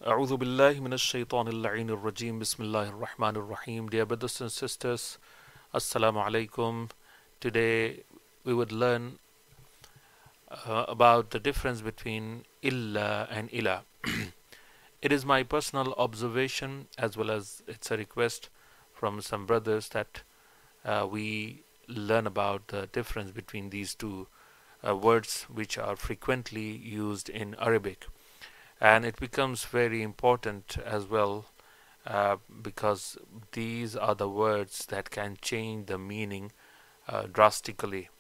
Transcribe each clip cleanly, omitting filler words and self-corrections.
أعوذ بالله من الشيطان اللعين الرجيم بسم الله الرحمن الرحيم. Dear brothers and sisters, Assalamu Alaikum. Today we would learn about the difference between illa and ila. It is my personal observation as well as it's a request from some brothers that we learn about the difference between these two words which are frequently used in Arabic. And it becomes very important as well because these are the words that can change the meaning drastically,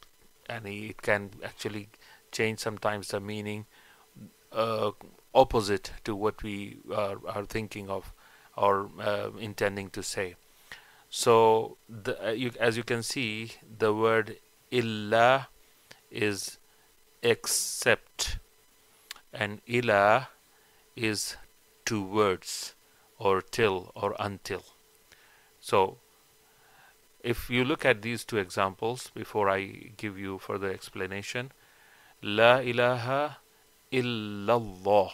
and it can actually change sometimes the meaning opposite to what we are thinking of or intending to say. So as you can see, the word illa is except, and ila is two words, or till or until. So if you look at these two examples before I give you further explanation, la ilaha illallah,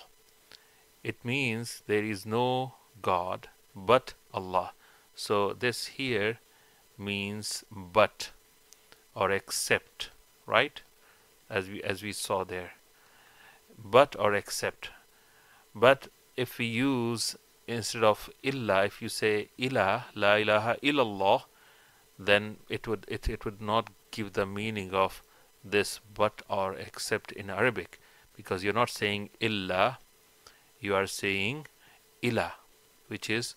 it means there is no God but Allah. So this here means but or except, right? As we saw there, but or except. But if we use instead of illa, if you say ila, la ilaha illallah, then it would not give the meaning of this but or except in Arabic, because you're not saying illa, you are saying ila, which is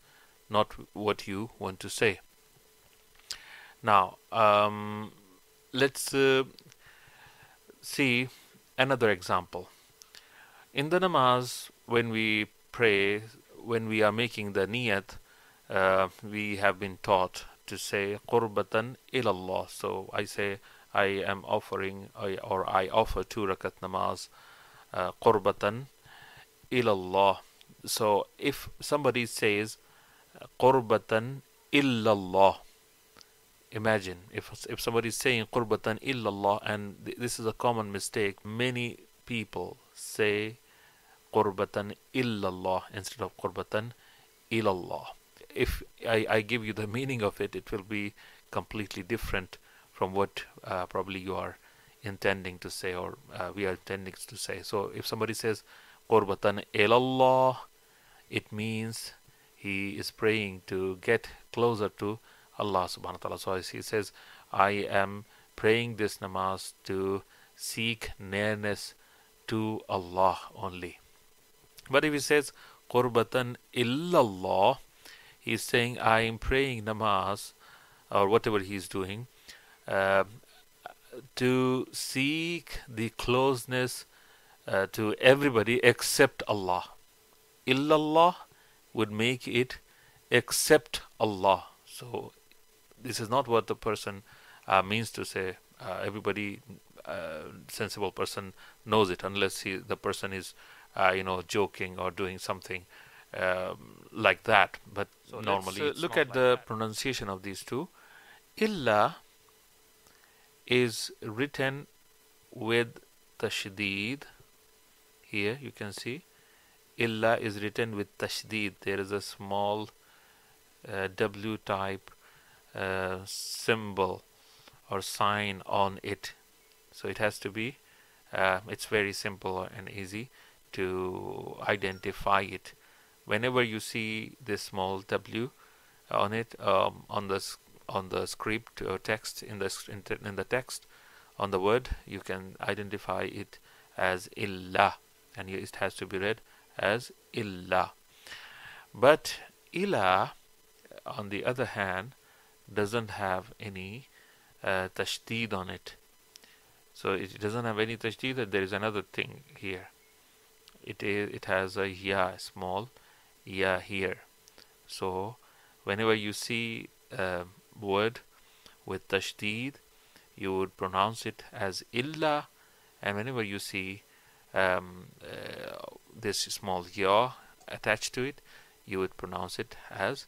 not what you want to say. Now let's see another example. In the namaz, when we pray, when we are making the niyat, we have been taught to say qurbatan ilallah. So I say I am offering, or I offer 2 rakat namaz qurbatan ilallah. So if somebody says qurbatan illallah, imagine if somebody is saying qurbatan illallah, and this is a common mistake. Many people say qurbatan illallah instead of qurbatan ilallah. If I give you the meaning of it, it will be completely different from what probably you are intending to say, or we are intending to say. So if somebody says qurbatan ilallah, it means he is praying to get closer to Allah subhanahu wa ta'ala. So he says, I am praying this namaz to seek nearness to Allah only. But if he says qurbatan illallah, he's saying I am praying namaz, or whatever he's doing, to seek the closeness to everybody except Allah. Illallah would make it except Allah. So this is not what the person means to say. Everybody, sensible person knows it, unless the person is joking or doing something like that. But so normally let's look at the pronunciation of these two. Illa is written with tashdid. Here you can see illa is written with tashdid. There is a small W type symbol or sign on it. So it has to be, it's very simple and easy to identify it. Whenever you see this small W on it, on the script or text, in the text on the word, you can identify it as illa, and it has to be read as illa. But ila, on the other hand, doesn't have any tashdid on it. So it doesn't have any tashdid. There is another thing here. It has a ya, small ya here. So whenever you see a word with tashdid, you would pronounce it as illa, and whenever you see this small ya attached to it, you would pronounce it as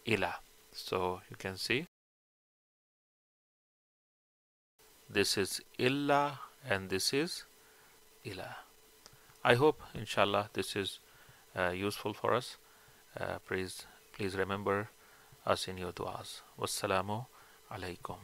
ila. So you can see this is illa and this is ila. I hope inshallah this is useful for us. Please remember us in your du'as. Wassalamu alaikum.